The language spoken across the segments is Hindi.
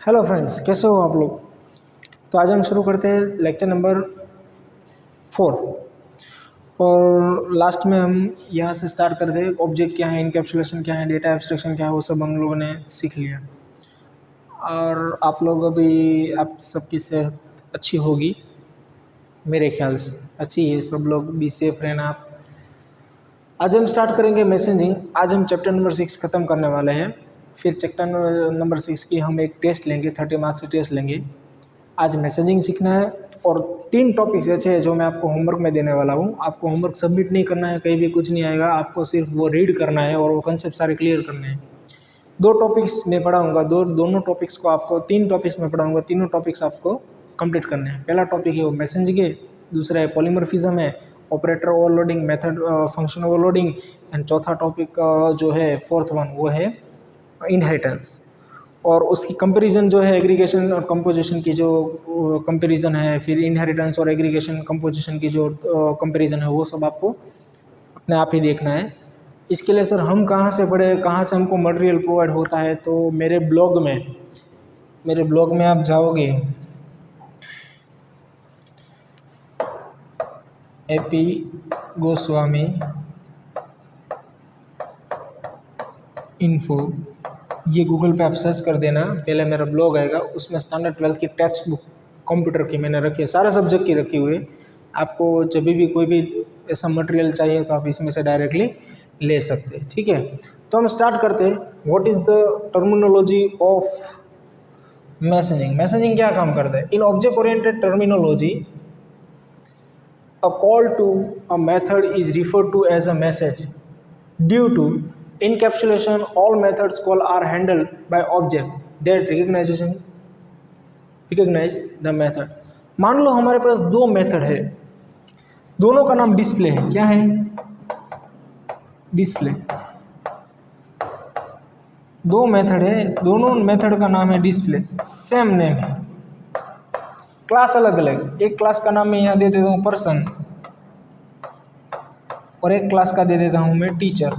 हेलो फ्रेंड्स, कैसे हो आप लोग। तो आज हम शुरू करते हैं लेक्चर नंबर 4। और लास्ट में हम यहाँ से स्टार्ट कर दे ऑब्जेक्ट क्या है, इनकैप्सुलेशन क्या है, डेटा एब्स्ट्रैक्शन क्या है, वो सब हम लोगों ने सीख लिया। और आप लोग अभी आप सबकी सेहत अच्छी होगी, मेरे ख्याल से अच्छी है। सब लोग भी सेफ रहना आप। आज हम स्टार्ट करेंगे मैसेजिंग। आज हम चैप्टर नंबर 6 ख़त्म करने वाले हैं। फिर चैप्टर नंबर 6 की हम एक टेस्ट लेंगे, 30 मार्क्स की टेस्ट लेंगे। आज मैसेजिंग सीखना है और 3 टॉपिक्स ऐसे हैं जो मैं आपको होमवर्क में देने वाला हूँ। आपको होमवर्क सबमिट नहीं करना है, कहीं भी कुछ नहीं आएगा, आपको सिर्फ वो रीड करना है और वो कंसेप्ट सारे क्लियर करने हैं। 2 टॉपिक्स में पढ़ाऊँगा, दोनों टॉपिक्स को आपको 3 टॉपिक्स में पढ़ाऊँगा। तीनों टॉपिक्स आपको कंप्लीट करने हैं। पहला टॉपिक है वो मैसेजिंग है, दूसरा है पॉलीमॉर्फिज्म है, operator overloading, method function overloading, and चौथा टॉपिक जो है फोर्थ वन वो है इनहेरिटेंस। और उसकी कंपैरिजन जो है एग्रीगेशन और कंपोजिशन की जो कंपैरिजन है, फिर इनहेरिटेंस और एग्रीगेशन कंपोजिशन की जो कंपैरिजन है, वो सब आपको अपने आप ही देखना है। इसके लिए सर हम कहाँ से पढ़े, कहाँ से हमको मटेरियल प्रोवाइड होता है, तो मेरे ब्लॉग में आप जाओगे एपी गोस्वामी इन्फो, ये गूगल पे आप सर्च कर देना, पहले मेरा ब्लॉग आएगा। उसमें स्टैंडर्ड 12th की टेक्स्ट बुक कंप्यूटर की मैंने रखी है, सारे सब्जेक्ट की रखी हुई है। आपको जब भी कोई भी ऐसा मटेरियल चाहिए तो आप इसमें से डायरेक्टली ले सकते हैं, ठीक है। तो हम स्टार्ट करते हैं। What is the terminology of messaging क्या काम करता है। In object oriented terminology, a call to a method is referred to as a message. Due to encapsulation, all methods call are handled by object that recognize the method. मान लो हमारे पास 2 मेथड है, दोनों का नाम डिस्प्ले है। क्या है? डिस्प्ले। 2 मेथड है, दोनों मेथड का नाम है डिस्प्ले, सेम नेम है, क्लास अलग अलग। एक क्लास का नाम मैं यहाँ दे देता हूँ पर्सन, और एक क्लास का दे देता हूँ मैं टीचर।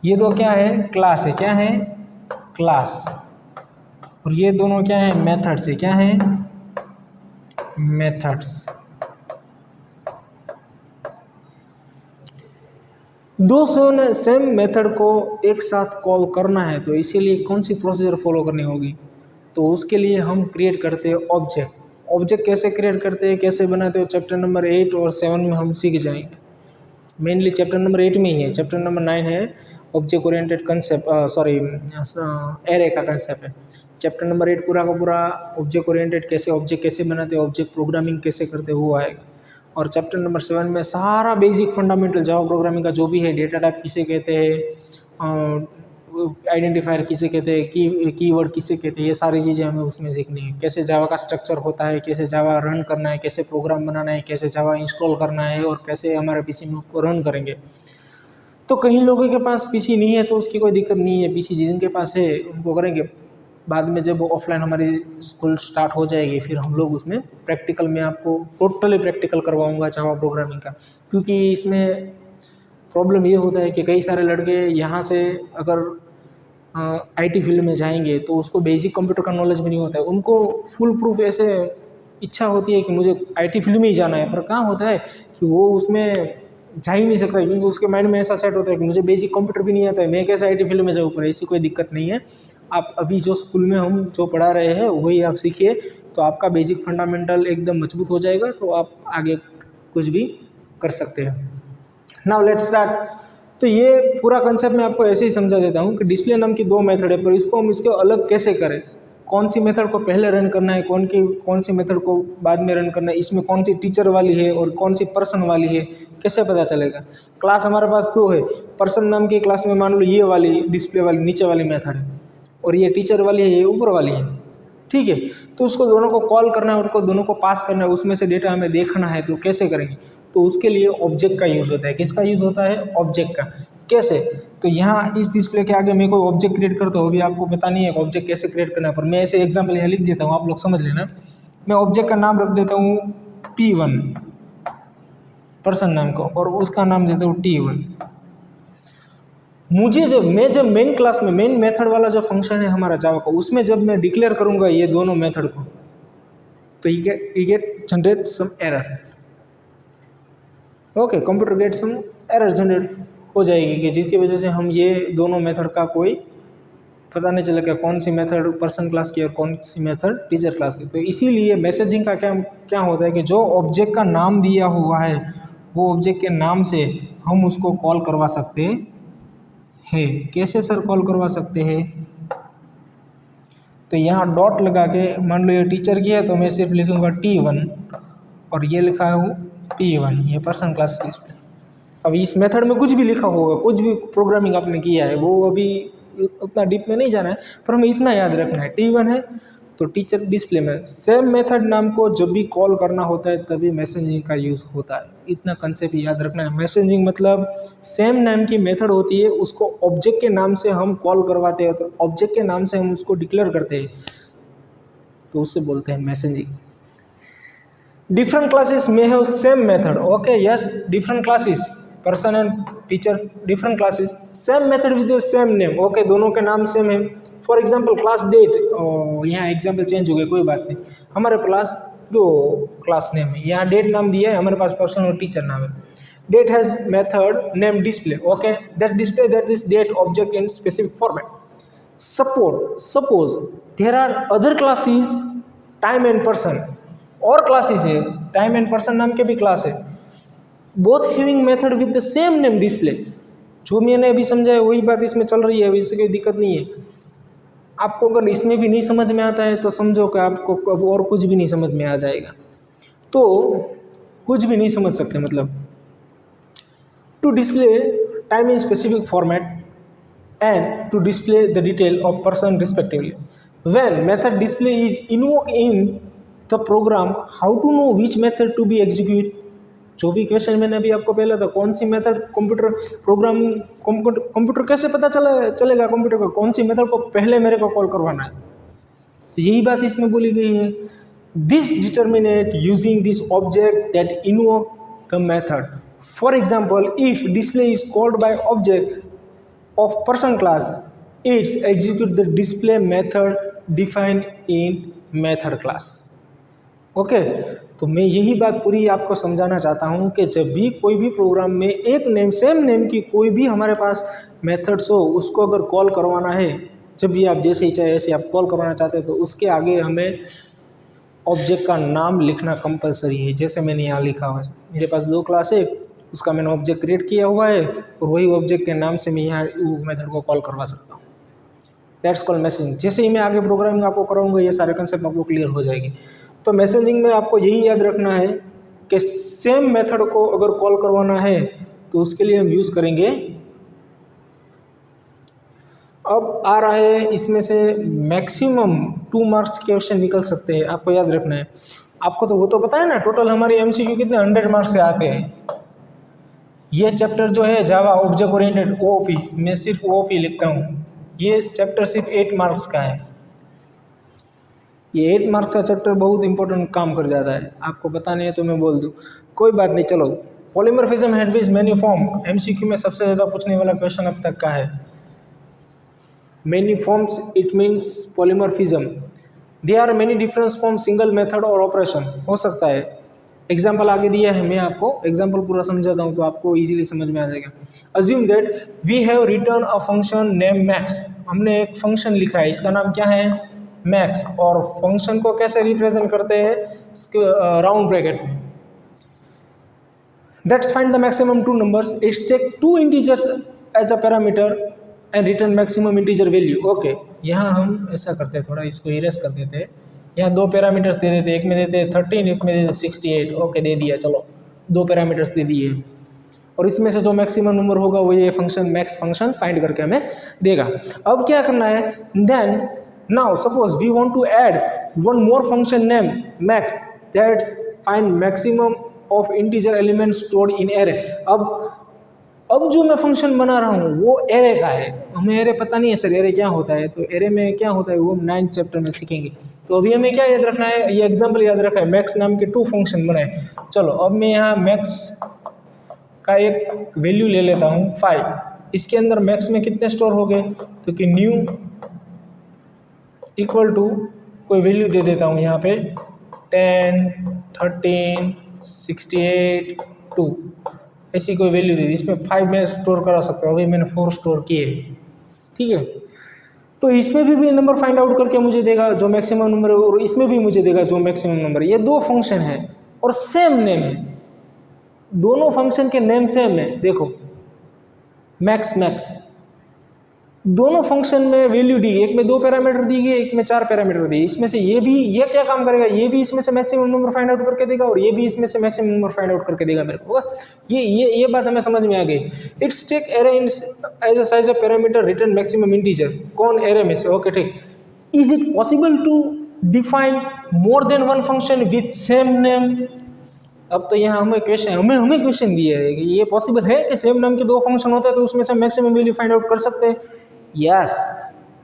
ये दो क्या है? क्लास है। क्या है? क्लास। और ये दोनों क्या है? मेथड्स है। क्या है? मेथड्स। दो सेम मेथड को एक साथ कॉल करना है तो इसीलिए कौन सी प्रोसीजर फॉलो करनी होगी, तो उसके लिए हम क्रिएट करते हैं ऑब्जेक्ट कैसे क्रिएट करते हैं, कैसे बनाते हो, चैप्टर नंबर 8 और 7 में हम सीख जाएंगे। मेनली चैप्टर नंबर 8 में ही है। चैप्टर नंबर 9 है ऑब्जेक्ट ओरिएंटेड कंसेप्ट, एरे का कंसेप्ट है। चैप्टर नंबर 8 पूरा का पूरा ऑब्जेक्ट ओरिएंटेड कैसे ऑब्जेक्ट कैसे बनाते हैं, ऑब्जेक्ट प्रोग्रामिंग कैसे करते हैं, वो आएगा। और चैप्टर नंबर 7 में सारा बेसिक फंडामेंटल जावा प्रोग्रामिंग का जो भी है, डेटा टाइप किसे कहते हैं, आइडेंटिफायर किसे कहते हैं, कीवर्ड किसे कहते हैं, ये सारी चीज़ें हमें उसमें सीखनी है। कैसे जावा का स्ट्रक्चर होता है, कैसे जावा रन करना है, कैसे प्रोग्राम बनाना है, कैसे जावा इंस्टॉल करना है, और कैसे हमारे पीसी में उसको रन करेंगे। तो कई लोगों के पास पीसी नहीं है तो उसकी कोई दिक्कत नहीं है, पीसी जिनके पास है उनको करेंगे। बाद में जब ऑफलाइन हमारी स्कूल स्टार्ट हो जाएगी फिर हम लोग उसमें प्रैक्टिकल में आपको टोटली प्रैक्टिकल करवाऊंगा जावा प्रोग्रामिंग का। क्योंकि इसमें प्रॉब्लम ये होता है कि कई सारे लड़के यहाँ से अगर आईटी फील्ड में जाएंगे तो उसको बेसिक कंप्यूटर का नॉलेज भी नहीं होता है। उनको फुल प्रूफ ऐसे इच्छा होती है कि मुझे आईटी फील्ड में ही जाना है, पर कहाँ होता है कि वो उसमें जा ही नहीं सकता, क्योंकि उसके माइंड में ऐसा सेट होता है कि मुझे बेसिक कंप्यूटर भी नहीं आता है, मैं कैसे आईटी फील्ड में जाऊँ। पर ऐसी कोई दिक्कत नहीं है। आप अभी जो स्कूल में हम जो पढ़ा रहे हैं वही आप सीखिए, तो आपका बेसिक फंडामेंटल एकदम मजबूत हो जाएगा, तो आप आगे कुछ भी कर सकते हैं। Now let's start. तो ये पूरा कंसेप्ट मैं आपको ऐसे ही समझा देता हूँ कि डिस्प्ले नाम की 2 मेथड है, पर इसको हम इसके अलग कैसे करें, कौन सी मेथड को पहले रन करना है, कौन सी मेथड को बाद में रन करना है, इसमें कौन सी टीचर वाली है और कौन सी पर्सन वाली है, कैसे पता चलेगा। क्लास हमारे पास 2 है। पर्सन नाम की क्लास में मान लो ये वाली डिस्प्ले वाली नीचे वाली मेथड है, और ये टीचर वाली है, ये ऊपर वाली है, ठीक है। तो उसको दोनों को कॉल करना है, उनको दोनों को पास करना है, उसमें से डेटा हमें देखना है, तो कैसे करेंगे। तो उसके लिए ऑब्जेक्ट का यूज़ होता है। किसका यूज़ होता है? ऑब्जेक्ट का। कैसे? तो यहाँ इस डिस्प्ले के आगे मैं कोई ऑब्जेक्ट क्रिएट करता हूँ, अभी आपको पता नहीं है ऑब्जेक्ट कैसे क्रिएट करना है, पर मैं ऐसे एग्जाम्पल यहाँ लिख देता हूँ, आप लोग समझ लेना। मैं ऑब्जेक्ट का नाम रख देता हूँ P1 पर्सन नाम को, और उसका नाम देता हूँ T1। जब मेन क्लास में मेन मेथड वाला जो फंक्शन है हमारा जावा का, उसमें जब मैं डिक्लेयर करूंगा ये दोनों मेथड को, तो you get generate some error. Okay, computer get some error generate हो जाएगी कि जिसकी वजह से हम ये दोनों मेथड का कोई पता नहीं चलेगा कौन सी मेथड पर्सन क्लास की और कौन सी मेथड टीचर क्लास की। तो इसीलिए मैसेजिंग का क्या होता है कि जो ऑब्जेक्ट का नाम दिया हुआ है वो ऑब्जेक्ट के नाम से हम उसको कॉल करवा सकते हैं। कैसे सर कॉल करवा सकते हैं? तो यहाँ डॉट लगा के, मान लो ये टीचर की है तो मैं सिर्फ लिखूंगा T1 और ये लिखा हूँ P1, ये पर्सन क्लास डिस्प्ले। अब इस मेथड में कुछ भी लिखा होगा, कुछ भी प्रोग्रामिंग आपने किया है, वो अभी उतना डीप में नहीं जाना है, पर हमें इतना याद रखना है T1 है तो टीचर डिस्प्ले में सेम मेथड नाम को जब भी कॉल करना होता है तभी मैसेजिंग का यूज़ होता है। इतना कंसेप्ट याद रखना है। मैसेजिंग मतलब सेम नाम की मेथड होती है, उसको ऑब्जेक्ट के नाम से हम कॉल करवाते हैं, तो ऑब्जेक्ट के नाम से हम उसको डिक्लेयर करते हैं, तो उससे बोलते हैं मैसेजिंग। डिफरेंट क्लासेस में है same method. Okay, yes, different classes person and teacher different classes, same method with same name. Okay, दोनों के नाम सेम है। फॉर एग्जाम्पल क्लास डेट, यहाँ एग्जाम्पल चेंज हो गया, कोई बात नहीं, हमारे पास दो क्लास नेम है, यहाँ डेट नाम दिया है, हमारे पास पर्सन और टीचर नाम है। Date has method name display, okay, that display that is date object in specific format. Suppose there are other classes time and person, और क्लासेस है टाइम एंड पर्सन नाम के भी क्लास है, both having method with the same name display. जो मैंने अभी समझाया वही बात इसमें चल रही है, इससे कोई दिक्कत नहीं है। आपको अगर इसमें भी नहीं समझ में आता है तो समझो कि आपको अब और कुछ भी नहीं समझ में आ जाएगा, तो कुछ भी नहीं समझ सकते। मतलब to display time in specific format and to display the detail of person respectively. When method display is invoked in the program, how to know which method to be executed? जो भी क्वेश्चन मैंने अभी आपको पहला था, कौन सी मेथड कंप्यूटर कैसे पता चलेगा कंप्यूटर को कौन सी मेथड को पहले मेरे को कॉल करवाना है, तो यही बात इसमें बोली गई है। This determinate using this object that invoke the method. For example, if display is called by object of person class, it's execute the display method defined in method class. Okay, तो मैं यही बात पूरी आपको समझाना चाहता हूँ कि जब भी कोई भी प्रोग्राम में एक नेम सेम नेम की कोई भी हमारे पास मेथड्स हो, उसको अगर कॉल करवाना है, जब भी आप जैसे ही चाहे ऐसे आप कॉल करवाना चाहते हैं, तो उसके आगे हमें ऑब्जेक्ट का नाम लिखना कंपलसरी है। जैसे मैंने यहाँ लिखा हुआ है, मेरे पास दो क्लास है, उसका मैंने ऑब्जेक्ट क्रिएट किया हुआ है और वही ऑब्जेक्ट के नाम से मैं यहाँ मेथड को कॉल करवा सकता हूँ। That's called messaging. जैसे ही मैं आगे प्रोग्रामिंग आपको कराऊंगा ये सारे कंसेप्ट आपको क्लियर हो जाएगी। तो मैसेजिंग में आपको यही याद रखना है कि सेम मेथड को अगर कॉल करवाना है तो उसके लिए हम यूज़ करेंगे। अब आ रहा है इसमें से मैक्सिमम 2 मार्क्स के क्वेश्चन निकल सकते हैं, आपको याद रखना है। आपको तो वो तो पता है ना, टोटल हमारे MCQ कितने 100 मार्क्स से आते हैं। ये चैप्टर जो है जावा ऑब्जेक्ट ओरिएंटेड OOP, मैं सिर्फ OOP लिखता हूँ, ये चैप्टर सिर्फ 8 मार्क्स का है। ये 8 मार्क्स का चैप्टर बहुत इंपॉर्टेंट काम कर जाता है। आपको पता नहीं है तो मैं बोल दूँ, कोई बात नहीं। चलो, पॉलीमॉर्फिज्म हेडविज मैनीफॉर्म MCQ में सबसे ज़्यादा पूछने वाला क्वेश्चन अब तक का है। Many forms it means polymorphism, they are many difference from single method और ऑपरेशन। हो सकता है एग्जाम्पल आगे दिया है, मैं आपको एग्जाम्पल पूरा समझाता हूँ तो आपको इजीली समझ में आ जाएगा। Assume that we have return a function name max. हमने एक फंक्शन लिखा है, इसका नाम क्या है? मैक्स। और फंक्शन को कैसे रिप्रेजेंट करते हैं? राउंड ब्रैकेट में। That's find the maximum 2 numbers, it's take 2 integers as a parameter and return maximum integer value. Okay, यहाँ हम ऐसा करते हैं, थोड़ा इसको इरेज कर देते हैं। यहाँ 2 पैरामीटर्स दे देते, एक में देते 13, एक में देते 68। ओके, दे दिया, चलो 2 पैरामीटर्स दे दिए, और इसमें से जो मैक्सिमम नंबर होगा वो ये फंक्शन मैक्स फंक्शन फाइंड करके हमें देगा। अब क्या करना है? Then now suppose we want to add one more function name max that's find maximum of integer element stored in array. अब जो मैं फंक्शन बना रहा हूँ वो एरे का है। हमें एरे पता नहीं है सर, एरे क्या होता है, तो एरे में क्या होता है वो 9th चैप्टर में सीखेंगे। तो अभी हमें क्या याद रखना है? ये एग्जाम्पल याद रखा है, मैक्स नाम के 2 फंक्शन बनाए। चलो, अब मैं यहाँ मैक्स का एक वैल्यू ले लेता हूँ 5। इसके अंदर मैक्स में कितने स्टोर हो गए, तो कि न्यू इक्वल टू कोई वैल्यू दे देता हूँ यहाँ पे 10, 13, 68, 2 ऐसी कोई वैल्यू दे दी। इसमें 5 में स्टोर करा सकते हो, अभी मैंने 4 स्टोर किए, ठीक है। तो इसमें भी नंबर फाइंड आउट करके मुझे देगा जो मैक्सिमम नंबर है, और इसमें भी मुझे देगा जो मैक्सिमम नंबर है। ये दो फंक्शन है और सेम नेम है, दोनों फंक्शन के नेम सेम है। देखो मैक्स मैक्स, दोनों फंक्शन में वैल्यू दी, एक में 2 पैरामीटर दी गई, एक में 4 पैरामीटर दी। इसमें से ये क्या काम करेगा, ये भी इसमें से मैक्सिमम नंबर फाइंड आउट करके देगा और ये भी इसमें से मैक्सिमम नंबर फाइंड आउट करके देगा मेरे को। ये बात हमें समझ में आ गई। It's take array as a size of parameter return maximum integer, कौन एरे में से, ओके ठीक। Is it possible to define more than one function with same name. अब तो यहाँ हमें क्वेश्चन दिया है कि ये पॉसिबल है कि सेम नाम के 2 फंक्शन होते हैं तो उसमें से मैक्सिमम वैल्यू फाइंड आउट कर सकते हैं। यस,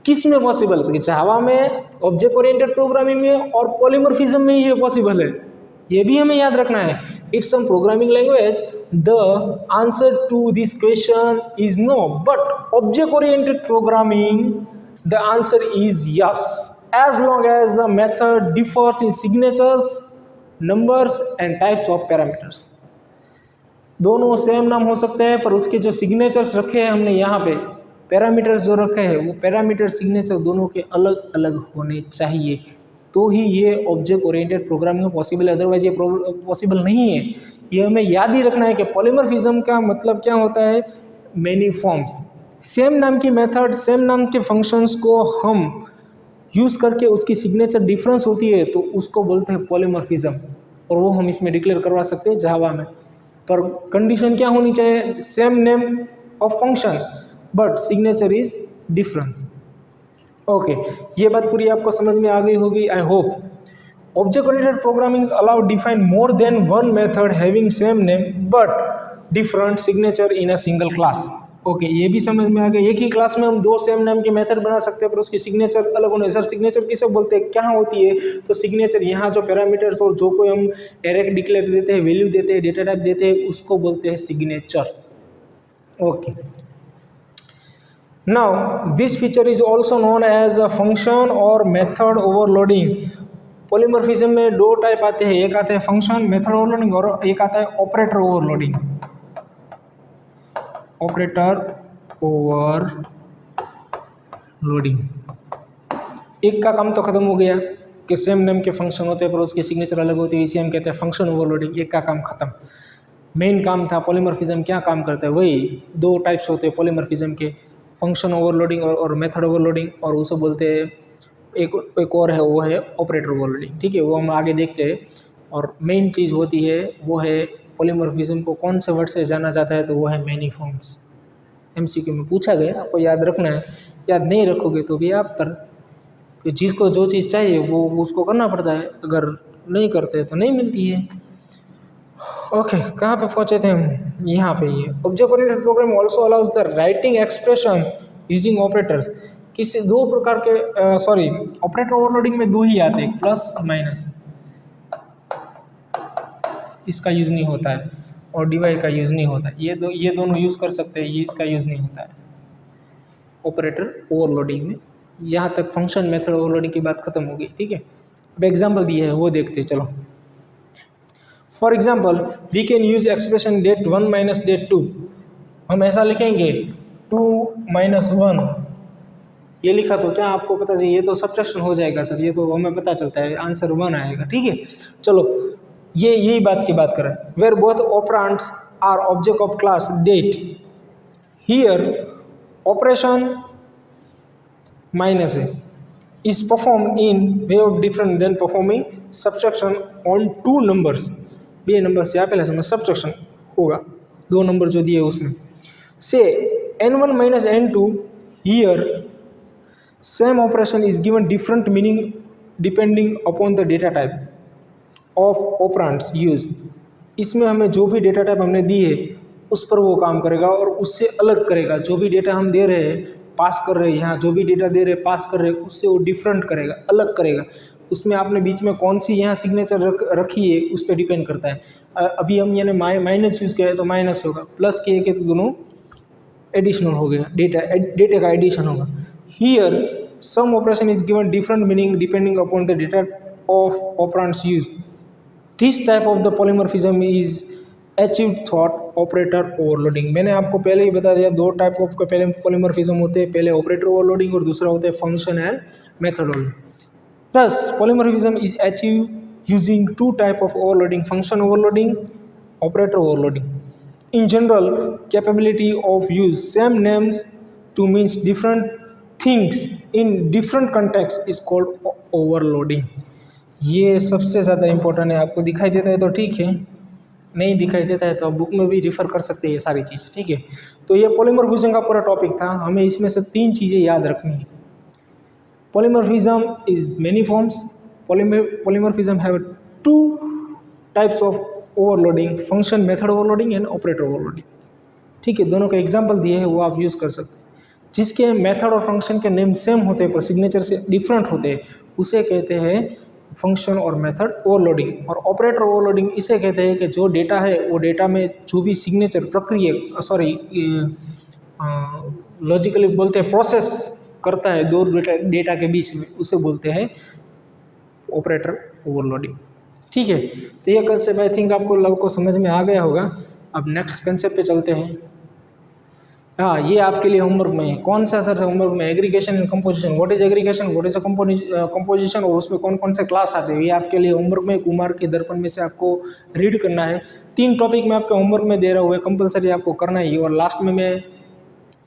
किस में पॉसिबल, तो जावा में, ऑब्जेक्ट ओरिएंटेड प्रोग्रामिंग में और पॉलीमॉर्फिज्म में ये पॉसिबल है, ये भी हमें याद रखना है। It's some programming language, the answer to this question is no, but object oriented programming the answer is yes, as long as the method differs in signatures, numbers and types of parameters. दोनों सेम नाम हो सकते हैं पर उसके जो सिग्नेचर्स रखे हैं हमने यहाँ पे, पैरामीटर्स जो रखे हैं, वो पैरामीटर सिग्नेचर दोनों के अलग अलग होने चाहिए, तो ही ये ऑब्जेक्ट ओरिएंटेड प्रोग्रामिंग पॉसिबल है, अदरवाइज ये पॉसिबल नहीं है। ये हमें याद ही रखना है कि पॉलीमॉर्फिज्म का मतलब क्या होता है, मेनी फॉर्म्स। सेम नाम की मेथड, सेम नाम के फंक्शंस को हम यूज़ करके उसकी सिग्नेचर डिफरेंस होती है तो उसको बोलते हैं पॉलीमॉर्फिज्म, और वो हम इसमें डिक्लेयर करवा सकते हैं जावा में। पर कंडीशन क्या होनी चाहिए, same name of function but signature is different. Okay, ये बात पूरी आपको समझ में आ गई होगी, I hope. Object oriented programming allow define more than one method having same name but different signature in a single class. Okay, ये भी समझ में आ गया। एक ही क्लास में हम 2 सेम नाम के मेथड बना सकते हैं पर उसकी सिग्नेचर अलग होने। सर सिग्नेचर किसे बोलते हैं, क्या होती है, तो सिग्नेचर यहाँ जो पैरामीटर्स और जो कोई हम एरे डिक्लेयर देते हैं, वैल्यू देते हैं, डेटा टाइप देते हैं, उसको बोलते हैं signature. Okay, now this feature is also known as a function और मेथड ओवरलोडिंग। पॉलीमॉर्फिज्म में 2 टाइप आते हैं, एक आता है फंक्शन मेथड ओवरलोडिंग और एक आता है ऑपरेटर ओवरलोडिंग। ऑपरेटर ओवरलोडिंग, एक का काम तो खत्म हो गया कि सेम नेम के फंक्शन होते हैं पर उसकी सिग्नेचर अलग होती है, इसे हम कहते हैं फंक्शन ओवरलोडिंग। एक का काम खत्म। मेन काम था पॉलीमॉर्फिज्म, क्या काम करता है, वही 2 टाइप्स होते हैं पॉलीमॉर्फिज्म के, फंक्शन ओवरलोडिंग और मेथड ओवरलोडिंग, और उसे बोलते हैं एक और है, वो है ऑपरेटर ओवरलोडिंग। ठीक है, वो हम आगे देखते हैं। और मेन चीज़ होती है वो है पॉलीमॉर्फिज्म को कौन से वर्ड से जाना जाता है, तो वो है मैनी फॉर्म्स। एमसीक्यू में पूछा गया, आपको याद रखना है। याद नहीं रखोगे तो भी आप पर, कि जिसको जो चीज़ चाहिए वो उसको करना पड़ता है, अगर नहीं करते तो नहीं मिलती है। ओके, कहाँ पे पहुँचे थे हम, यहाँ पे। ये object oriented program also allows the writing expression using operators. किसी 2 प्रकार के ऑपरेटर ओवरलोडिंग में 2 ही आते हैं, प्लस माइनस, इसका यूज़ नहीं होता है, और डिवाइड का यूज़ नहीं होता है। ये दोनों यूज़ कर सकते हैं, ये इसका यूज़ नहीं होता है ऑपरेटर ओवरलोडिंग में। यहाँ तक फंक्शन मेथड ओवरलोडिंग की बात खत्म होगी। ठीक है, अब एग्जाम्पल दिया है वो देखते हैं, चलो। For example we can use expression date 1 minus date 2। हम ऐसा लिखेंगे 2 माइनस 1, ये लिखा तो क्या आपको पता चाहिए, ये तो सब्ट्रैक्शन हो जाएगा सर, ये तो हमें पता चलता है, आंसर 1 आएगा। ठीक है, चलो यही बात की बात करें। Where both operands are object of class date, here operation minus is performed in way of different than performing subtraction on 2 numbers। 2 number से पहले समय सब्ट्रैक्शन होगा, 2 नंबर जो दिए उसमें से n1 minus n2, here same operation is given different meaning depending upon the data type of operands used। इसमें हमें जो भी डेटा टाइप हमने दी है उस पर वो काम करेगा और उससे अलग करेगा। जो भी डेटा हम दे रहे हैं, पास कर रहे हैं, यहाँ जो भी डेटा दे रहे हैं, पास कर रहे हैं, उससे वो डिफरेंट करेगा, अलग करेगा। उसमें आपने बीच में कौन सी यहाँ सिग्नेचर रखी है उस पर डिपेंड करता है। अभी हम यानी माइनस यूज़ किया है तो माइनस होगा, प्लस किए के तो दोनों एडिशनल हो गया, डेटा का एडिशन होगा। Here some operation is given different meaning depending upon the data of operands use. This type of the polymorphism is achieved through operator overloading. मैंने आपको पहले ही बता दिया, दो टाइप ऑफ का पहले पॉलीमॉर्फिज्म होते हैं, पहले ऑपरेटर ओवरलोडिंग और दूसरा होता है function and methodology. Thus, polymorphism is achieved using two type of overloading: function overloading, operator overloading. In general, capability of use same names to means different things in different context is called overloading. ये सबसे ज़्यादा इम्पोर्टेंट है। आपको दिखाई देता है तो ठीक है, नहीं दिखाई देता है तो आप बुक में भी रिफ़र कर सकते हैं ये सारी चीज़, ठीक है। तो ये पॉलीमॉर्फिज्म का पूरा टॉपिक था। हमें इसमें से 3 चीज़ें याद रखनी है। Polymorphism is many forms. Polymorphism have 2 types of overloading: function method overloading and operator overloading. ठीक है, दोनों के एग्जाम्पल दिए हैं, वो आप यूज़ कर सकते हैं। जिसके मेथड और फंक्शन के नेम सेम होते हैं पर सिग्नेचर से डिफरेंट होते हैं उसे कहते हैं फंक्शन और मेथड ओवरलोडिंग। और ऑपरेटर ओवरलोडिंग इसे कहते हैं कि जो डेटा है वो डेटा में जो भी सिग्नेचर प्रक्रिया लॉजिकली बोलते हैं प्रोसेस करता है दो डेटा के बीच में, उसे बोलते हैं ऑपरेटर ओवरलोडिंग। ठीक है, तो ये कंसेप्ट आई थिंक आपको लोगों को समझ में आ गया होगा। अब नेक्स्ट कंसेप्ट पे चलते हैं। हाँ, ये आपके लिए होमवर्क में है। कौन सा सर होमवर्क में? Aggregation and composition. What is aggregation, what is composition और उसमें कौन कौन से क्लास आते हैं, ये आपके लिए होमवर्क में कुमार के दर्पण में से आपको रीड करना है। 3 टॉपिक मैं आपके होमवर्क में दे रहा हूँ, कंपलसरी आपको करना ही। और लास्ट में मैं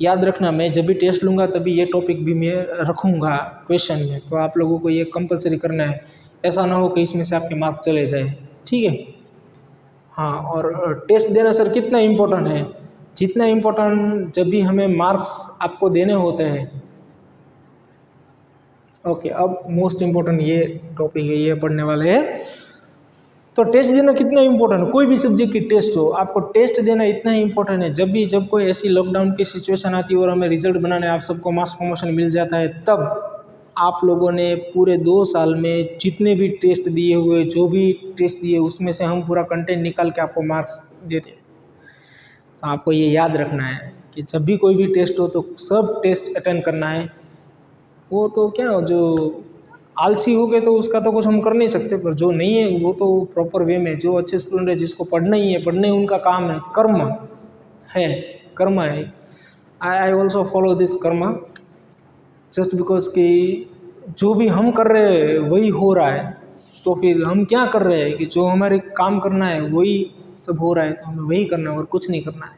याद रखना, मैं जब भी टेस्ट लूँगा तभी ये टॉपिक भी मैं रखूँगा क्वेश्चन में, तो आप लोगों को ये कंपलसरी करना है। ऐसा ना हो कि इसमें से आपके मार्क्स चले जाए, ठीक है। हाँ, और टेस्ट देना सर कितना इम्पोर्टेंट है? जितना इम्पोर्टेंट जब भी हमें मार्क्स आपको देने होते हैं। ओके, अब मोस्ट इम्पोर्टेंट ये टॉपिक है, ये पढ़ने वाले हैं। तो टेस्ट देना कितना इम्पोर्टेंट है? कोई भी सब्जेक्ट की टेस्ट हो, आपको टेस्ट देना इतना ही इम्पोर्टेंट है। जब कोई ऐसी लॉकडाउन की सिचुएशन आती है और हमें रिजल्ट बनाने, आप सबको मास प्रमोशन मिल जाता है, तब आप लोगों ने पूरे 2 साल में जितने भी टेस्ट दिए हुए, जो भी टेस्ट दिए, उसमें से हम पूरा कंटेंट निकाल के आपको मार्क्स देते हैं। तो आपको ये याद रखना है कि जब भी कोई भी टेस्ट हो तो सब टेस्ट अटेंड करना है। वो तो क्या हो, जो आलसी हो गए तो उसका तो कुछ हम कर नहीं सकते, पर जो नहीं है वो तो प्रॉपर वे में, जो अच्छे स्टूडेंट है जिसको पढ़ना ही है, पढ़ने उनका काम है, कर्म है। आई ऑल्सो फॉलो दिस कर्म, जस्ट बिकॉज कि जो भी हम कर रहे हैं वही हो रहा है, तो फिर हम क्या कर रहे हैं कि जो हमारे काम करना है वही सब हो रहा है, तो हमें वही करना है और कुछ नहीं करना है।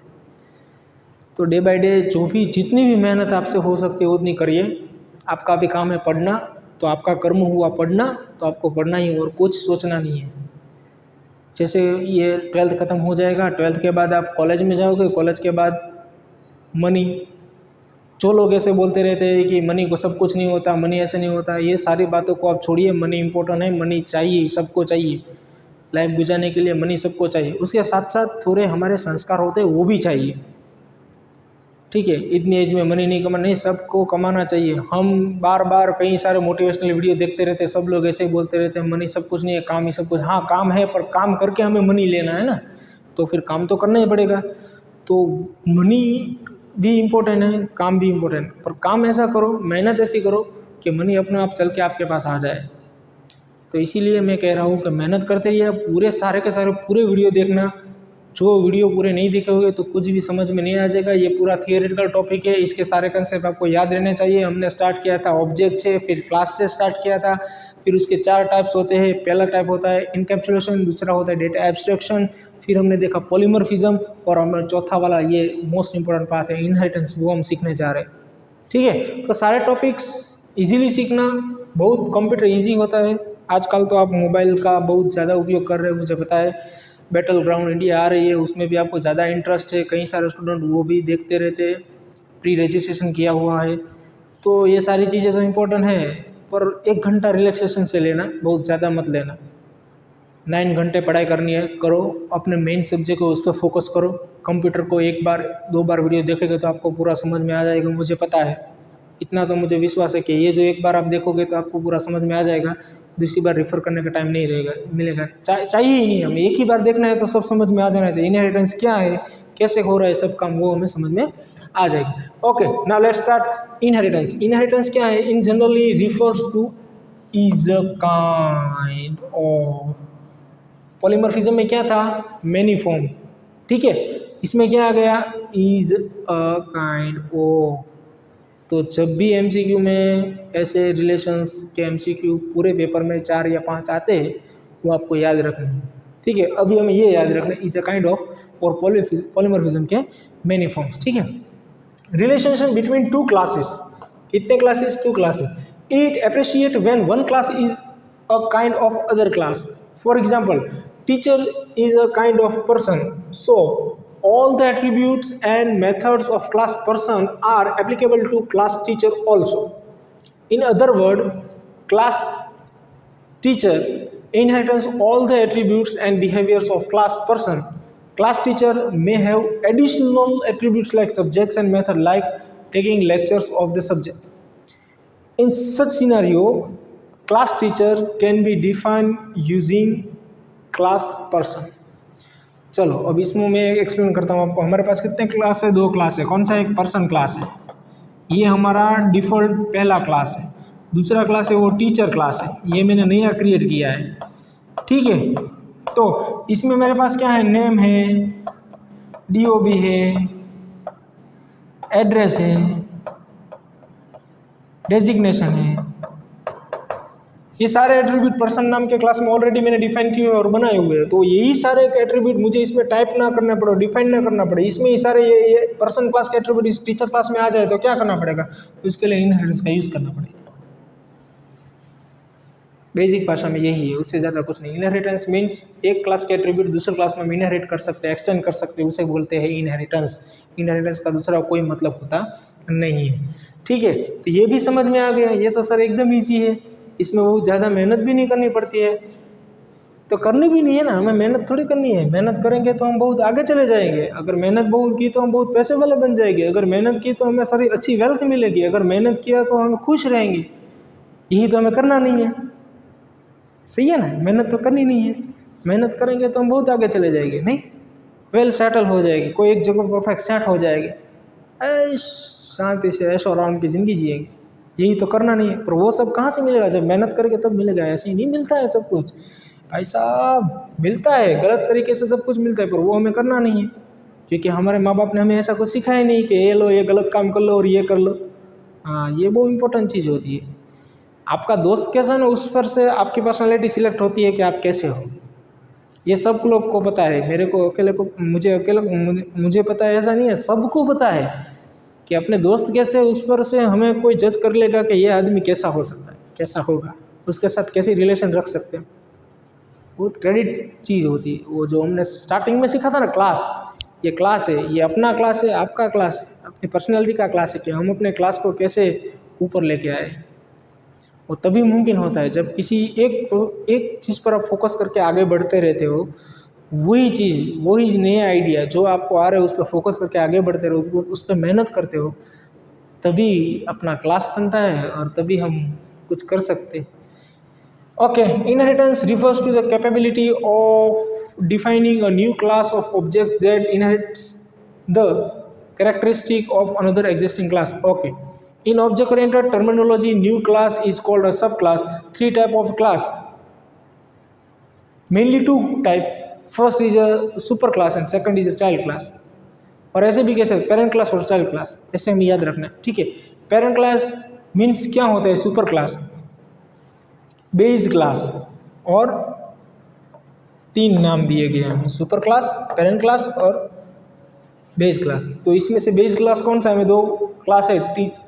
तो डे बाय डे जो भी जितनी भी मेहनत आपसे हो सकती है उतनी करिए। आपका भी काम है पढ़ना, तो आपका कर्म हुआ पढ़ना, तो आपको पढ़ना ही और कुछ सोचना नहीं है। जैसे ये 12th ख़त्म हो जाएगा, 12th के बाद आप कॉलेज में जाओगे, कॉलेज के बाद मनी, जो लोग ऐसे बोलते रहते हैं कि मनी को सब कुछ नहीं होता, मनी ऐसे नहीं होता, ये सारी बातों को आप छोड़िए। मनी इंपॉर्टेंट है, मनी चाहिए, सबको चाहिए, लाइफ गुजारने के लिए मनी सबको चाहिए। उसके साथ साथ थोड़े हमारे संस्कार होते हैं वो भी चाहिए, ठीक है। इतनी एज में मनी नहीं कमाना, नहीं, सबको कमाना चाहिए। हम बार बार कई सारे मोटिवेशनल वीडियो देखते रहते हैं, सब लोग ऐसे ही बोलते रहते हैं मनी सब कुछ नहीं है, काम ही सब कुछ। हाँ, काम है, पर काम करके हमें मनी लेना है ना, तो फिर काम तो करना ही पड़ेगा। तो मनी भी इम्पोर्टेंट है, काम भी इम्पोर्टेंट है, पर काम ऐसा करो, मेहनत ऐसी करो कि मनी अपने आप चल के आपके पास आ जाए। तो इसीलिए मैं कह रहा हूँ कि मेहनत करते रहिए। पूरे सारे के सारे पूरे वीडियो देखना, जो वीडियो पूरे नहीं देखे होंगे तो कुछ भी समझ में नहीं आ जाएगा। ये पूरा थियोरेटिकल टॉपिक है, इसके सारे कंसेप्ट आपको याद रहने चाहिए। हमने स्टार्ट किया था ऑब्जेक्ट से, फिर क्लास से स्टार्ट किया था, फिर उसके 4 टाइप्स होते हैं। पहला टाइप होता है इनकैप्सुलेशन, दूसरा होता है डेटा एब्स्ट्रैक्शन, फिर हमने देखा पॉलीमॉर्फिज्म, और हमारा चौथा वाला ये मोस्ट इंपॉर्टेंट पार्ट है इनहेरिटेंस, वो हम सीखने जा रहे हैं, ठीक है। तो सारे टॉपिक्स इजीली सीखना, बहुत कंप्यूटर इजी होता है। आजकल तो आप मोबाइल का बहुत ज़्यादा उपयोग कर रहे हो, मुझे पता है। बैटल ग्राउंड इंडिया आ रही है, उसमें भी आपको ज़्यादा इंटरेस्ट है, कई सारे स्टूडेंट वो भी देखते रहते हैं, प्री रजिस्ट्रेशन किया हुआ है। तो ये सारी चीज़ें तो इम्पोर्टेंट है, पर 1 घंटा रिलैक्सेशन से लेना, बहुत ज़्यादा मत लेना। 9 घंटे पढ़ाई करनी है, करो, अपने मेन सब्जेक्ट को उस पर फोकस करो। कंप्यूटर को 1 बार 2 बार वीडियो देखेंगे तो आपको पूरा समझ में आ जाएगा, मुझे पता है, इतना तो मुझे विश्वास है कि ये जो 1 बार आप देखोगे तो आपको पूरा समझ में आ जाएगा। दूसरी बार रेफर करने का टाइम नहीं रहेगा मिलेगा, चाहिए ही नहीं, हमें एक ही बार देखना है तो सब समझ में आ जाना चाहिए। इनहेरिटेंस क्या है, कैसे हो रहा है सब काम, वो हमें समझ में आ जाएगी। Okay, now let's start inheritance. Inheritance क्या है? इन generally refers two is a kind of, polymorphism में क्या था? मैनी फॉर्म, ठीक है, इसमें क्या आ गया? Is a kind of. तो जब भी एमसीक्यू में ऐसे रिलेशंस के एमसीक्यू पूरे पेपर में 4 या 5 आते हैं, वो आपको याद रखना है, ठीक है। अभी हमें ये याद रखना है, इज अ काइंड ऑफ और पॉलीमॉर्फिज्म के मेनी फॉर्म्स, ठीक है। रिलेशनशिप बिटवीन टू क्लासेस, कितने classes? 2 classes. It appreciate when one class is a kind of other class. For example, teacher is a kind of person, so all the attributes and methods of class person are applicable to class teacher also. In other word, class teacher inherits all the attributes and behaviors of class person. Class teacher may have additional attributes like subjects and method, like taking lectures of the subject. In such scenario, class teacher can be defined using class person. चलो अब इसमें मैं एक्सप्लेन करता हूँ आपको। हमारे पास कितने क्लास है? 2 क्लास है। कौन सा? एक पर्सन क्लास है, ये हमारा डिफ़ॉल्ट पहला क्लास है। दूसरा क्लास है वो टीचर क्लास है, ये मैंने नया क्रिएट किया है, ठीक है। तो इसमें मेरे पास क्या है? नेम है, DOB है, एड्रेस है, डेजिग्नेशन है, ये सारे एट्रीब्यूट पर्सन नाम के क्लास में ऑलरेडी मैंने डिफाइन किए हुए और बनाए हुए हैं। तो यही सारे एट्रीब्यूट मुझे इसमें टाइप ना करना पड़े, डिफाइन ना करना पड़े, इसमें ही सारे ये पर्सन क्लास के एट्रीब्यूट इस टीचर क्लास में आ जाए तो क्या करना पड़ेगा? उसके लिए इनहेरिटेंस का यूज़ करना पड़ेगा। बेसिक भाषा में यही है, उससे ज़्यादा कुछ नहीं। इनहेरिटेंस मीन्स एक क्लास के एट्रीब्यूट दूसरे क्लास में हम इनहेरिट कर सकते हैं, एक्सटेंड कर सकते हैं, उसे बोलते हैं इनहेरिटेंस। इनहेरिटेंस का दूसरा कोई मतलब होता नहीं है, ठीक है। तो ये भी समझ में आ गया। ये तो सर एकदम ईजी है, इसमें बहुत ज़्यादा मेहनत भी नहीं करनी पड़ती है। तो करनी भी नहीं है ना, हमें मेहनत थोड़ी करनी है। मेहनत करेंगे तो हम बहुत आगे चले जाएंगे। अगर मेहनत बहुत की तो हम बहुत पैसे वाले बन जाएंगे। अगर मेहनत की तो हमें सारी अच्छी वेल्थ मिलेगी। अगर मेहनत किया तो हम खुश रहेंगे। यही तो हमें करना नहीं है, सही है ना। मेहनत तो करनी नहीं है, मेहनत करेंगे तो हम बहुत आगे चले जाएंगे, नहीं वेल सेटल हो जाएगी, कोई एक जगह परफेक्ट सेट हो जाएगी, ऐश शांति से ऐशो आराम की ज़िंदगी जिएंगे। यही तो करना नहीं है। पर वो सब कहाँ से मिलेगा? जब मेहनत करके तब मिलेगा। ऐसे ही नहीं मिलता है सब कुछ भाई साहब, मिलता है गलत तरीके से सब कुछ मिलता है, पर वो हमें करना नहीं है, क्योंकि हमारे माँ बाप ने हमें ऐसा कुछ सिखाया नहीं कि ये लो, ये गलत काम कर लो और ये कर लो। हाँ, ये बहुत इंपॉर्टेंट चीज़ होती है। आपका दोस्त कैसा ना, उस पर से आपकी पर्सनालिटी सिलेक्ट होती है कि आप कैसे हो। ये सब लोग को पता है, मेरे को अकेले को, मुझे पता है ऐसा नहीं है, सबको पता है कि अपने दोस्त कैसे, उस पर से हमें कोई जज कर लेगा कि ये आदमी कैसा हो सकता है, कैसा होगा, उसके साथ कैसी रिलेशन रख सकते हैं। बहुत क्रेडिट चीज़ होती है। वो जो हमने स्टार्टिंग में सीखा था ना, क्लास, ये क्लास है, ये अपना क्लास है, आपका क्लास है, अपनी पर्सनैलिटी का क्लास है कि हम अपने क्लास को कैसे ऊपर लेके आए। वो तभी मुमकिन होता है जब किसी एक चीज़ पर आप फोकस करके आगे बढ़ते रहते हो। वही चीज़, वही नया आइडिया जो आपको आ रहा है, उस पर फोकस करके आगे बढ़ते रहो, उस पर मेहनत करते हो, तभी अपना क्लास बनता है और तभी हम कुछ कर सकते हैं। Okay, inheritance refers to the capability of defining a new class of objects that inherits the characteristic of another existing class. Okay. In object-oriented terminology, new class is called a subclass. 3 type of class, mainly 2 type. First is a superclass and second is a child class. और ऐसे भी कैसे, पेरेंट क्लास और चाइल्ड क्लास, ऐसे हमें याद रखना, ठीक है। पेरेंट क्लास मीन्स क्या होता है? सुपर क्लास, बेस क्लास और 3 नाम दिए गए हैं, सुपर क्लास, पेरेंट क्लास और बेस क्लास। तो इसमें से बेस क्लास कौन सा है? हमें 2 क्लास है,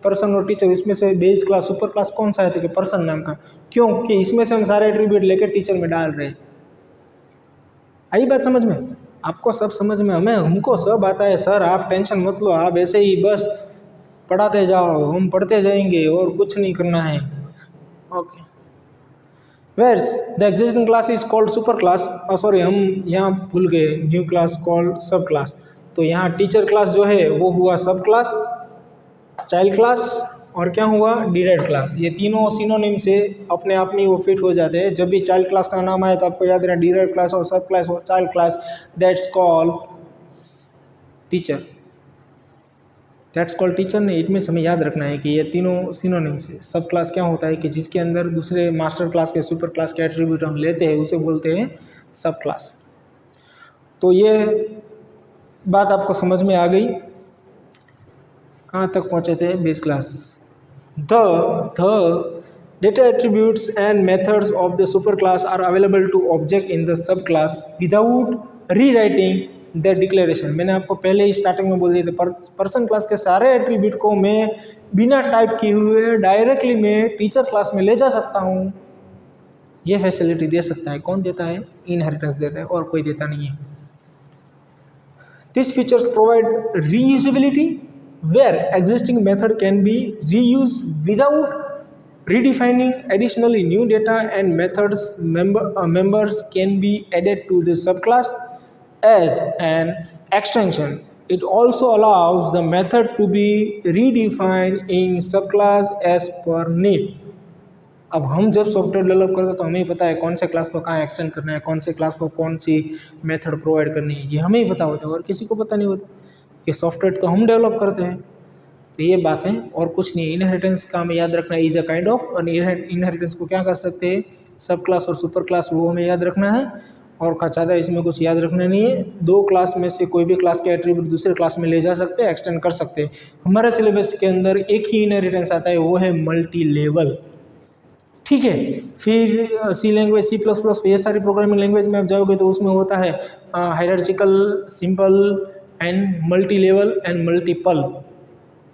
पर्सन और टीचर। इसमें से बेस क्लास, सुपर क्लास कौन सा है? तो पर्सन नाम का। क्यों? कि इसमें से हम सारे एट्रीब्यूट लेकर टीचर में डाल रहे हैं। आई बात समझ में? आपको सब समझ में, हमको सब आता है सर, आप टेंशन मत लो, आप ऐसे ही बस पढ़ाते जाओ, हम पढ़ते जाएंगे और कुछ नहीं करना है। Okay, Whereas the existing class is called super class. Sorry, हम यहाँ भूल गए, न्यू क्लास कॉल्ड सब क्लास। तो यहाँ टीचर क्लास जो है वो हुआ सब क्लास, चाइल्ड क्लास और क्या हुआ डिराइव्ड क्लास। ये तीनों सिनोनिम से अपने आप में वो फिट हो जाते हैं। जब भी चाइल्ड क्लास का नाम आए तो आपको याद रखना डिराइव्ड क्लास और सब क्लास और child class that's called teacher. That's called teacher ने इट मीन्स हमें याद रखना है कि ये तीनों सिनोनिम से। सब क्लास क्या होता है कि जिसके अंदर दूसरे मास्टर क्लास के सुपर क्लास के एट्रीब्यूट हम लेते हैं उसे बोलते हैं सब क्लास। तो ये बात आपको समझ में आ गई। कहाँ तक पहुँचे थे? Base class. The data attributes and methods of the superclass are available to object in the subclass without rewriting the declaration। मैंने आपको पहले ही स्टार्टिंग में बोल दिया था पर्सन क्लास के सारे एट्रीब्यूट को मैं बिना टाइप किए हुए डायरेक्टली मैं टीचर क्लास में ले जा सकता हूँ। ये फैसिलिटी दे सकता है। कौन देता है? इनहेरिटेंस देता है, और कोई देता नहीं है। These features provide reusability where existing method can be reused without redefining. Additionally, new data and methods members can be added to the subclass as an extension. It also allows the method to be redefined in subclass as per need. अब हम जब सॉफ्टवेयर डेवलप करते हैं तो हमें ही पता है कौन से क्लास को कहाँ एक्सटेंड करना है, कौन से क्लास को कौन सी मेथड प्रोवाइड करनी है, ये हमें ही पता होता है और किसी को पता नहीं होता कि सॉफ्टवेयर तो हम डेवलप करते हैं। तो ये बात है और कुछ नहीं। इनहेरिटेंस का हमें याद रखना है इज अ काइंड ऑफ, और इनहेरिटेंस को क्या कर सकते हैं? सब क्लास और सुपर क्लास, वो हमें याद रखना है और ज़्यादा इसमें कुछ याद रखना नहीं है। दो क्लास में से कोई भी क्लास के एट्रीब्यूट दूसरे क्लास में ले जा सकते हैं, एक्सटेंड कर सकते हैं। हमारे सिलेबस के अंदर एक ही इनहेरिटेंस आता है, वो है मल्टी लेवल। ठीक है, फिर सी लैंग्वेज, सी प्लस प्लस, ये सारी प्रोग्रामिंग लैंग्वेज में आप जाओगे तो उसमें होता है hierarchical, simple and multi level and multiple.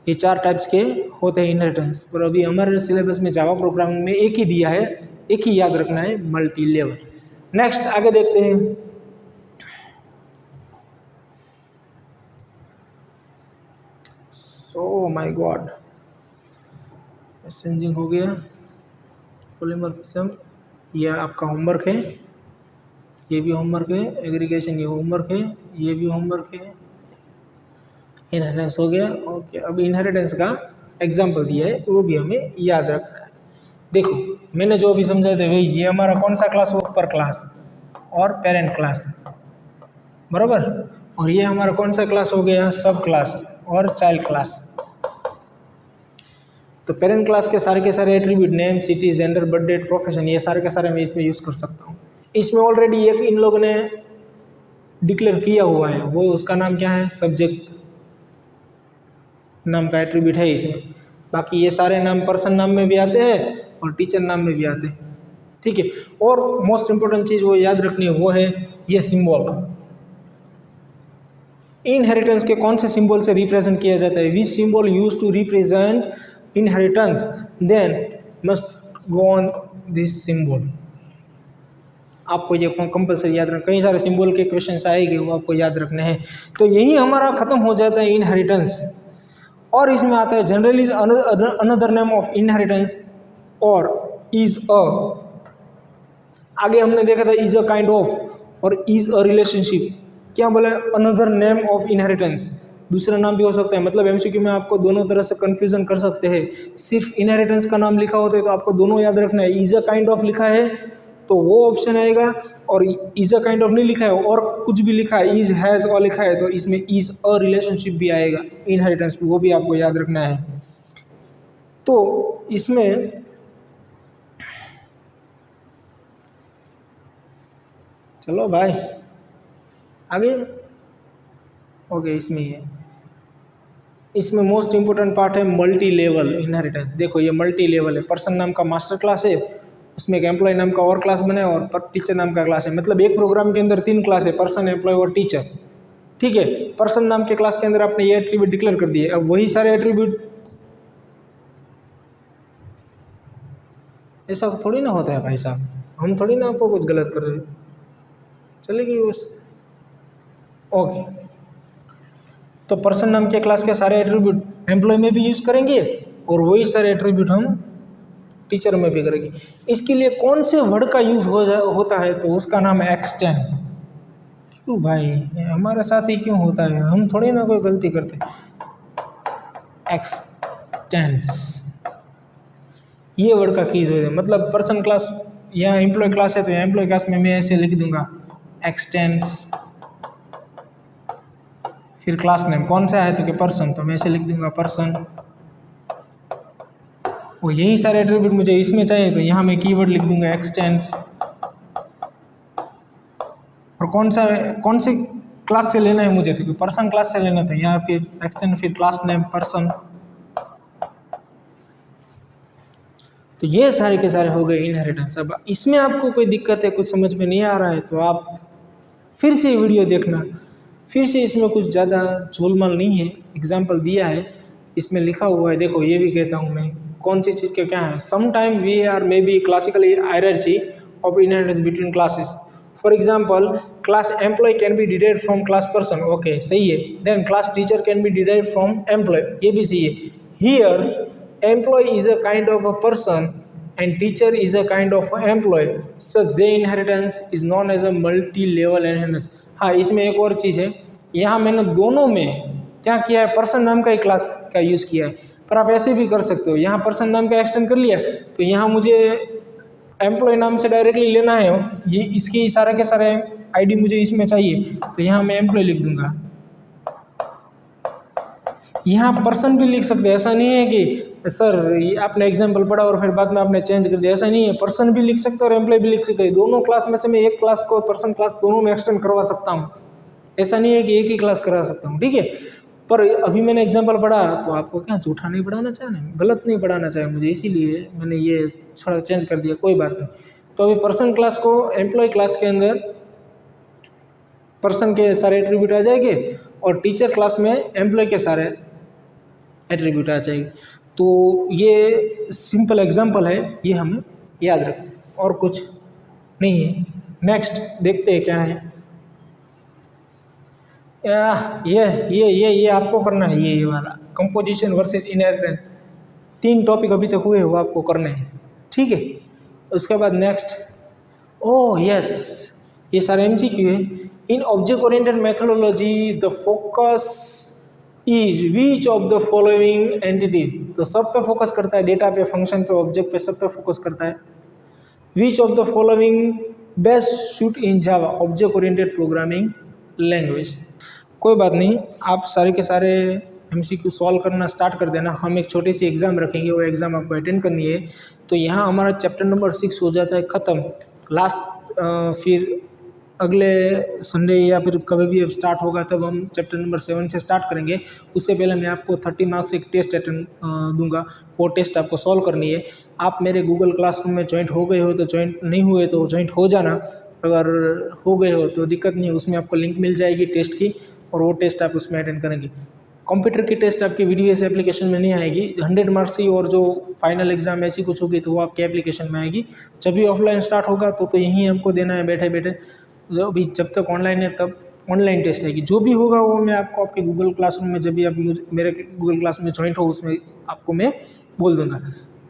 ये 4 टाइप्स के होते हैं इनहेरिटेंस। पर अभी हमारे सिलेबस में जावा प्रोग्रामिंग में एक ही दिया है, एक ही याद रखना है, मल्टी लेवल। नेक्स्ट आगे देखते हैं। सो माय गॉड, मैसेजिंग हो गया। पॉलीमॉर्फिज्म यह आपका होमवर्क है, ये भी होमवर्क है। एग्रीगेशन ये होमवर्क है, ये भी होमवर्क है। इनहेरिटेंस हो गया। ओके, अब इनहेरिटेंस का एग्जाम्पल दिया है, वो भी हमें याद रखना है। देखो मैंने जो अभी समझाया था भाई, ये हमारा कौन सा क्लास? सुपर क्लास और पेरेंट क्लास, बराबर। और ये हमारा कौन सा क्लास हो गया? सब क्लास और चाइल्ड क्लास। तो पेरेंट क्लास के सारे attribute name, city, gender, birth date, profession, ये सारे के सारे मैं इसमें यूज़ कर सकता हूँ। इसमें ऑलरेडी एक इन लोगों ने डिक्लेयर किया हुआ है, वो उसका नाम क्या है? सब्जेक्ट नाम का एट्रीब्यूट है इसमें। बाकी ये सारे नाम पर्सन नाम में भी आते हैं और टीचर नाम में भी आते हैं। ठीक है, और मोस्ट इंपॉर्टेंट चीज़ वो याद रखनी है, वो है ये सिंबल। इनहेरिटेंस के कौन से सिंबल से रिप्रेजेंट किया जाता है? Which symbol use to represent inheritance, then must go on this symbol. आपको ये कंपल्सरी याद रखना। कई सारे सिंबल के क्वेश्चंस आएंगे, वो आपको याद रखने हैं। तो यही हमारा खत्म हो जाता है इनहेरिटेंस। और इसमें आता है generally another name of inheritance और इज अ। आगे हमने देखा था इज अ काइंड ऑफ और इज अ रिलेशनशिप। क्या बोला? अनदर नेम ऑफ इनहेरिटेंस, दूसरा नाम भी हो सकता है। मतलब एमसीक्यू में आपको दोनों तरह से कंफ्यूजन कर सकते हैं। सिर्फ इनहेरिटेंस का नाम लिखा होता है तो आपको दोनों याद रखना है। इज अ काइंड ऑफ लिखा है तो वो ऑप्शन आएगा, और इज अ काइंड ऑफ नहीं लिखा है और कुछ भी लिखा है, इज, हैज और लिखा है तो इसमें इज अ रिलेशनशिप भी आएगा इनहेरिटेंस, वो भी आपको याद रखना है। तो इसमें चलो भाई आगे। ओके, इसमें ये इसमें मोस्ट इंपोर्टेंट पार्ट है मल्टी लेवल इनहेरिटेंस। देखो ये मल्टी लेवल है। पर्सन नाम का मास्टर क्लास है, उसमें एक एम्प्लॉय नाम का और क्लास बना है और टीचर नाम का क्लास है। मतलब एक प्रोग्राम के अंदर 3 क्लास है, पर्सन, एम्प्लॉय और टीचर। ठीक है, पर्सन नाम के क्लास के अंदर आपने ये एट्रीब्यूट डिक्लेयर कर दिए। अब वही सारे एट्रीब्यूट, ऐसा थोड़ी ना होता है भाई साहब, हम थोड़ी ना आपको कुछ गलत कर रहे हैं। चलेगी बस। ओके, तो पर्सन नाम के क्लास के सारे एट्रीब्यूट एम्प्लॉय में भी यूज़ करेंगे और वही सारे एट्रीब्यूट हम टीचर में भी करेंगे। इसके लिए कौन से वर्ड का यूज़ होता है? तो उसका नाम है एक्सटेंड। क्यों भाई, हमारे साथ ही क्यों होता है? हम थोड़ी ना कोई गलती करते। एक्सटेंस, ये वर्ड का कीज हो जाए, मतलब पर्सन क्लास, यहाँ एम्प्लॉय क्लास है तो यहाँ एम्प्लॉय क्लास में मैं ऐसे लिख दूंगा एक्सटेंस, फिर क्लास नेम कौन सा है तो कि पर्सन, तो मैं ऐसे लिख दूंगा पर्सन। वो यही सारे एट्रीब्यूट मुझे इसमें चाहिए तो यहाँ मैं कीवर्ड लिख दूंगा एक्सटेंस। और कौन सी क्लास से लेना है मुझे, तो पर्सन क्लास से लेना था, यहाँ फिर एक्सटेंड, फिर क्लास नेम पर्सन। तो ये सारे के सारे हो गए इनहेरिटेंस। अब इसमें आपको कोई दिक्कत है, कुछ समझ में नहीं आ रहा है तो आप फिर से वीडियो देखना, फिर से इसमें कुछ ज़्यादा झोलमाल नहीं है, एग्जाम्पल दिया है, इसमें लिखा हुआ है, देखो ये भी कहता हूँ मैं कौन सी चीज़ के क्या है। Some time we are may be classically hierarchy of inheritance between classes, for example class employee can be derived from class person, okay सही है। Then class teacher can be derived from employee, ये भी सही है। Here employee is a kind of a person and teacher is a kind of employee, such their inheritance is known as a multi-level inheritance। हाँ, इसमें एक और चीज़ है, यहाँ मैंने दोनों में क्या किया है, पर्सन नाम का ही क्लास का यूज़ किया है, पर आप ऐसे भी कर सकते हो, यहाँ पर्सन नाम का एक्सटेंड कर लिया तो यहाँ मुझे एम्प्लॉय नाम से डायरेक्टली लेना है, ये इसके सारे के सारे आईडी मुझे इसमें चाहिए तो यहाँ मैं एम्प्लॉय लिख दूंगा। यहाँ पर्सन भी लिख सकते हैं, ऐसा नहीं है कि सर आपने एग्जाम्पल पढ़ा और फिर बाद में आपने चेंज कर दिया, ऐसा नहीं है। पर्सन भी लिख सकते हैं और एम्प्लॉय भी लिख सकते हैं, दोनों क्लास में से मैं एक क्लास को पर्सन क्लास दोनों में एक्सटेंड करवा सकता हूँ, ऐसा नहीं है कि एक ही क्लास करा सकता हूँ, ठीक है। पर अभी मैंने एग्जाम्पल पढ़ा तो आपको क्या झूठा नहीं पढ़ाना चाहिए, गलत नहीं पढ़ाना चाहिए मुझे, इसीलिए मैंने ये थोड़ा चेंज कर दिया, कोई बात नहीं। तो अभी पर्सन क्लास को एम्प्लॉय क्लास के अंदर पर्सन के सारे एट्रीब्यूट आ जाएंगे और टीचर क्लास में एम्प्लॉय के सारे एट्रीब्यूट आ जाएगी। तो ये सिंपल एग्जांपल है, ये हमें याद रखना, और कुछ नहीं है। नेक्स्ट देखते हैं क्या है। ये आपको करना है, ये वाला कंपोजिशन वर्सेस इनहेरिटेंस, 3 टॉपिक अभी तक हुए, वो आपको करने हैं, ठीक है। उसके बाद नेक्स्ट, ओह यस, ये सारे एमसीक्यू है। In object oriented methodology the focus is which of the following entities, तो सब पे फोकस करता है, डेटा पे, फंक्शन पे, ऑब्जेक्ट पे, सब पे फोकस करता है। विच of the following best suit in Java object oriented programming language. कोई बात नहीं, आप सारे के सारे एमसीक्यू सॉल्व करना स्टार्ट कर देना, हम एक छोटी सी एग्ज़ाम रखेंगे, वो एग्ज़ाम आपको अटेंड करनी है। तो यहाँ हमारा चैप्टर नंबर 6 हो जाता है ख़त्म। लास्ट फिर अगले संडे या फिर कभी भी अब स्टार्ट होगा तब हम चैप्टर नंबर 7 से स्टार्ट करेंगे। उससे पहले मैं आपको 30 मार्क्स एक टेस्ट अटेंड दूंगा, वो टेस्ट आपको सॉल्व करनी है। आप मेरे गूगल क्लासरूम में ज्वाइंट हो गए हो तो ज्वाइंट, नहीं हुए तो ज्वाइंट हो जाना, अगर हो गए हो तो दिक्कत नहीं, उसमें आपको लिंक मिल जाएगी टेस्ट की और वो टेस्ट आप उसमें अटेंड करेंगे। कंप्यूटर की टेस्ट आपकी वीडियो एप्लीकेशन में नहीं आएगी, 100 मार्क्स की, और जो फाइनल एग्जाम ऐसी कुछ होगी तो वो आपके एप्लीकेशन में आएगी। जब भी ऑफलाइन स्टार्ट होगा तो यहीं हमको देना है बैठे बैठे, जो भी जब तक ऑनलाइन है तब ऑनलाइन टेस्ट आएगी। जो भी होगा वो मैं आपको आपके गूगल क्लासरूम में, जब भी आप मेरे गूगल क्लास में ज्वाइंट हो उसमें आपको मैं बोल दूंगा।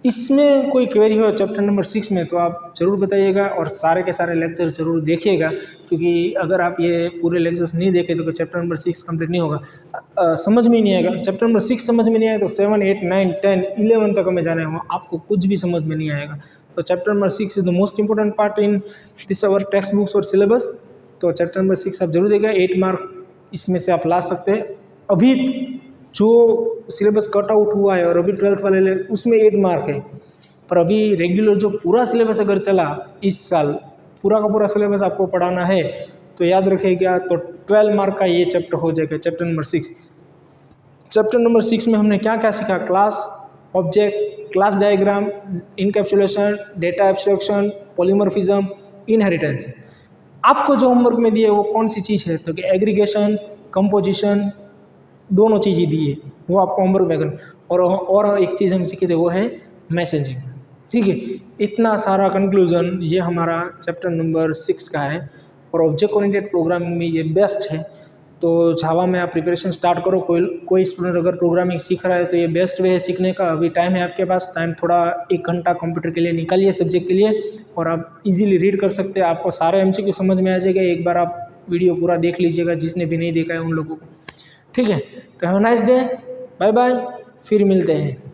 इसमें कोई क्वेरी हो चैप्टर नंबर 6 में तो आप ज़रूर बताइएगा और सारे के सारे लेक्चर ज़रूर देखिएगा, क्योंकि अगर आप ये पूरे लेक्चर्स नहीं देखे तो चैप्टर नंबर 6 कंप्लीट नहीं होगा, समझ में नहीं आएगा। चैप्टर नंबर 6 समझ में नहीं आया तो 7, 8, 9, 10, 11 तक हमें जाना है, वहाँ आपको कुछ भी समझ में नहीं आएगा। तो chapter number 6 is the most important part in this our text books और सिलेबस। तो चैप्टर नंबर 6 आप जरूर देगा, 8 मार्क इसमें से आप ला सकते हैं। अभी जो सिलेबस कट आउट हुआ है और अभी 12th वाले उसमें 8 मार्क है, पर अभी रेगुलर जो पूरा सिलेबस अगर चला इस साल, पूरा का पूरा सिलेबस आपको पढ़ाना है तो याद रखिएगा, तो 12 मार्क का ये चैप्टर हो जाएगा, चैप्टर नंबर 6। चैप्टर नंबर 6 में हमने क्या क्या सीखा, class, object, class diagram, encapsulation, data abstraction, polymorphism, inheritance. आपको जो होमवर्क में दिए वो कौन सी चीज़ है, तो कि एग्रीगेशन, कंपोजिशन, दोनों चीज़ ही दी है, वो आपको होमवर्क में करना। और एक चीज़ हम सीखे थे वो है मैसेजिंग, ठीक है। इतना सारा कंक्लूजन ये हमारा चैप्टर नंबर 6 का है, और ऑब्जेक्ट ओरिएंटेड प्रोग्रामिंग में ये बेस्ट है। तो जावा में आप प्रिपरेशन स्टार्ट करो। कोई स्टूडेंट अगर प्रोग्रामिंग सीख रहा है तो ये बेस्ट वे है सीखने का। अभी टाइम है आपके पास, टाइम थोड़ा 1 घंटा कंप्यूटर के लिए निकालिए सब्जेक्ट के लिए, और आप इजीली रीड कर सकते हैं। आपको सारे एमसीक्यू समझ में आ जाएगा, एक बार आप वीडियो पूरा देख लीजिएगा, जिसने भी नहीं देखा है उन लोगों को, ठीक है। तो have a nice day, bye bye, फिर मिलते हैं।